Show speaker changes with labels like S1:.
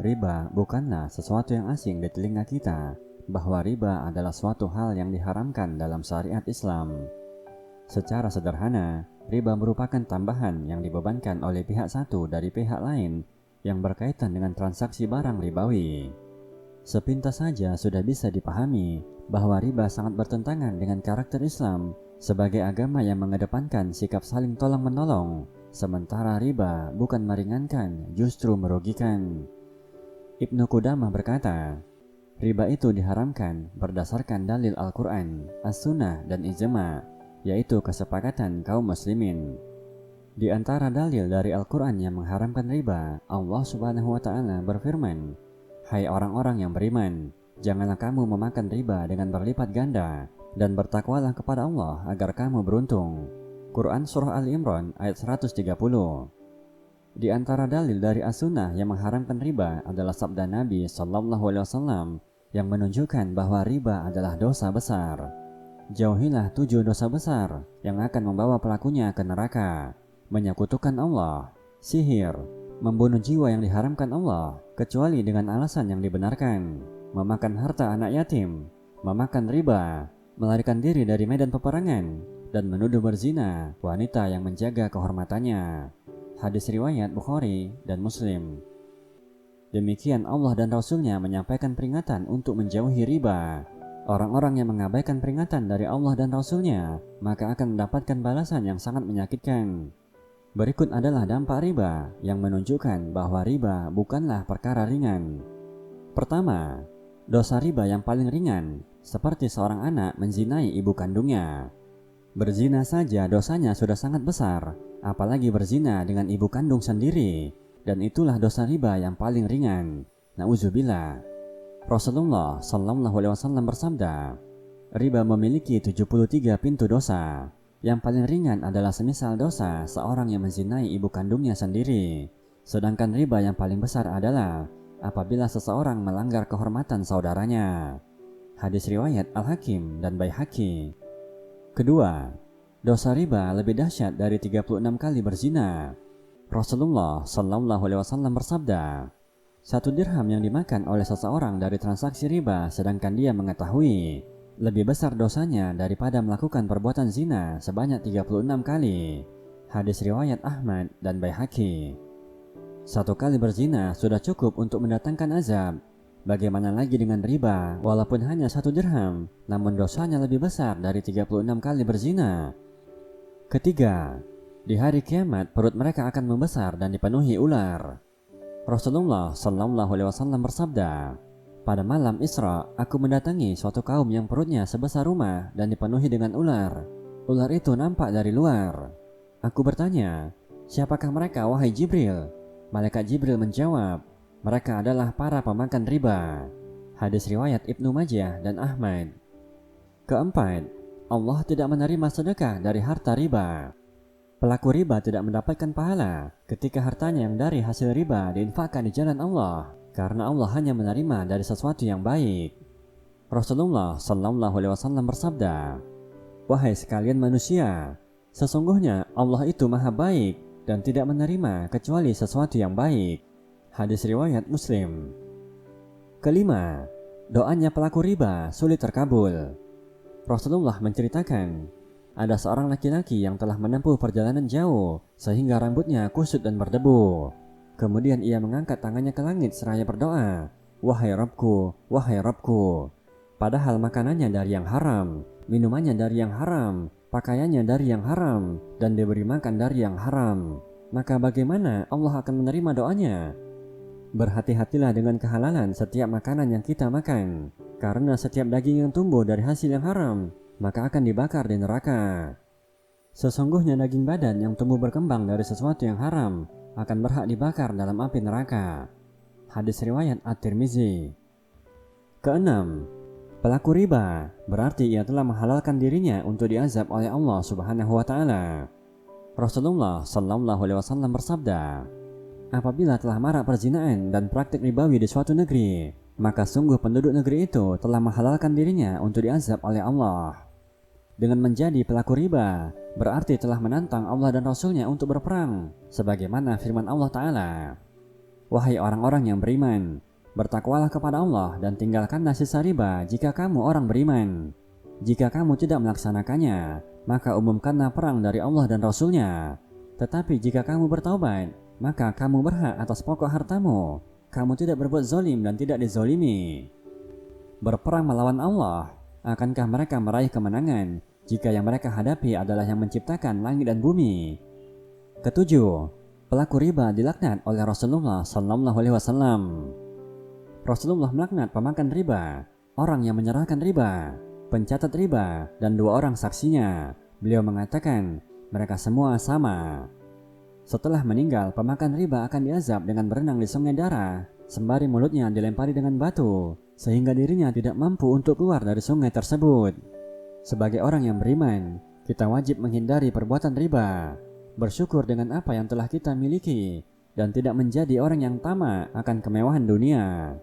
S1: Riba bukanlah sesuatu yang asing di telinga kita, bahwa riba adalah suatu hal yang diharamkan dalam syariat Islam. Secara sederhana, riba merupakan tambahan yang dibebankan oleh pihak satu dari pihak lain yang berkaitan dengan transaksi barang ribawi. Sepintas saja sudah bisa dipahami bahwa riba sangat bertentangan dengan karakter Islam sebagai agama yang mengedepankan sikap saling tolong-menolong, sementara riba bukan meringankan, justru merugikan. Ibnu Qudamah berkata, riba itu diharamkan berdasarkan dalil Al-Quran, As-Sunnah, dan Ijma', yaitu kesepakatan kaum muslimin. Di antara dalil dari Al-Quran yang mengharamkan riba, Allah Subhanahu wa Ta'ala berfirman, "Hai orang-orang yang beriman, janganlah kamu memakan riba dengan berlipat ganda, dan bertakwalah kepada Allah agar kamu beruntung." Quran Surah Al-Imran ayat 130. Di antara dalil dari As-Sunnah yang mengharamkan riba adalah sabda Nabi SAW yang menunjukkan bahwa riba adalah dosa besar. Jauhilah 7 dosa besar yang akan membawa pelakunya ke neraka: menyekutukan Allah, sihir, membunuh jiwa yang diharamkan Allah kecuali dengan alasan yang dibenarkan, memakan harta anak yatim, memakan riba, melarikan diri dari medan peperangan, dan menuduh berzina wanita yang menjaga kehormatannya. Hadis riwayat Bukhari dan Muslim. Demikian Allah dan Rasul-Nya menyampaikan peringatan untuk menjauhi riba. Orang-orang yang mengabaikan peringatan dari Allah dan Rasul-Nya, maka akan mendapatkan balasan yang sangat menyakitkan. Berikut adalah dampak riba yang menunjukkan bahwa riba bukanlah perkara ringan. Pertama, dosa riba yang paling ringan, seperti seorang anak menzinai ibu kandungnya. Berzina saja dosanya sudah sangat besar, apalagi berzina dengan ibu kandung sendiri, dan itulah dosa riba yang paling ringan. Nauzubillah. Rasulullah SAW bersabda, riba memiliki 73 pintu dosa. Yang paling ringan adalah semisal dosa seorang yang menzinai ibu kandungnya sendiri. Sedangkan riba yang paling besar adalah apabila seseorang melanggar kehormatan saudaranya. Hadis riwayat Al-Hakim dan Baihaqi. Kedua, dosa riba lebih dahsyat dari 36 kali berzina. Rasulullah SAW bersabda, 1 dirham yang dimakan oleh seseorang dari transaksi riba sedangkan dia mengetahui, lebih besar dosanya daripada melakukan perbuatan zina sebanyak 36 kali. Hadis riwayat Ahmad dan Baihaqi. 1 kali berzina sudah cukup untuk mendatangkan azab. Bagaimana lagi dengan riba, walaupun hanya 1 dirham, namun dosanya lebih besar dari 36 kali berzina. Ketiga, di hari kiamat perut mereka akan membesar dan dipenuhi ular. Rasulullah SAW bersabda, pada malam Isra, aku mendatangi suatu kaum yang perutnya sebesar rumah dan dipenuhi dengan ular. Ular itu nampak dari luar. Aku bertanya, siapakah mereka wahai Jibril? Malaikat Jibril menjawab, mereka adalah para pemakan riba. Hadis riwayat Ibnu Majah dan Ahmad. Keempat, Allah tidak menerima sedekah dari harta riba. Pelaku riba tidak mendapatkan pahala ketika hartanya yang dari hasil riba diinfakkan di jalan Allah, karena Allah hanya menerima dari sesuatu yang baik. Rasulullah SAW bersabda, wahai sekalian manusia, sesungguhnya Allah itu maha baik dan tidak menerima kecuali sesuatu yang baik. Hadis riwayat Muslim. Kelima, doanya pelaku riba sulit terkabul. Rasulullah menceritakan, ada seorang laki-laki yang telah menempuh perjalanan jauh sehingga rambutnya kusut dan berdebu. Kemudian ia mengangkat tangannya ke langit seraya berdoa, wahai Rabbku, wahai Rabbku. Padahal makanannya dari yang haram, minumannya dari yang haram, pakaiannya dari yang haram, dan diberi makan dari yang haram. Maka bagaimana Allah akan menerima doanya? Berhati-hatilah dengan kehalalan setiap makanan yang kita makan, karena setiap daging yang tumbuh dari hasil yang haram, maka akan dibakar di neraka. Sesungguhnya daging badan yang tumbuh berkembang dari sesuatu yang haram akan berhak dibakar dalam api neraka. Hadis riwayat At-Tirmizi. Keenam, pelaku riba berarti ia telah menghalalkan dirinya untuk diazab oleh Allah Subhanahu wa Ta'ala. Rasulullah SAW bersabda, apabila telah marak perzinaan dan praktik ribawi di suatu negeri, maka sungguh penduduk negeri itu telah menghalalkan dirinya untuk diazab oleh Allah. Dengan menjadi pelaku riba, berarti telah menantang Allah dan Rasul-Nya untuk berperang, sebagaimana firman Allah Ta'ala, Wahai orang-orang yang beriman, bertakwalah kepada Allah dan tinggalkanlah sisa riba jika kamu orang beriman. Jika kamu tidak melaksanakannya, maka umumkanlah perang dari Allah dan Rasul-Nya. Tetapi jika kamu bertaubat, maka kamu berhak atas pokok hartamu. Kamu tidak berbuat zalim dan tidak dizolimi. Berperang melawan Allah, akankah mereka meraih kemenangan jika yang mereka hadapi adalah yang menciptakan langit dan bumi? Ketujuh, pelaku riba dilaknat oleh Rasulullah SAW. Rasulullah melaknat pemakan riba, orang yang menyerahkan riba, pencatat riba, dan 2 orang saksinya. Beliau mengatakan, mereka semua sama. Setelah meninggal, pemakan riba akan diazab dengan berenang di sungai darah, sembari mulutnya dilempari dengan batu, sehingga dirinya tidak mampu untuk keluar dari sungai tersebut. Sebagai orang yang beriman, kita wajib menghindari perbuatan riba, bersyukur dengan apa yang telah kita miliki, dan tidak menjadi orang yang tamak akan kemewahan dunia.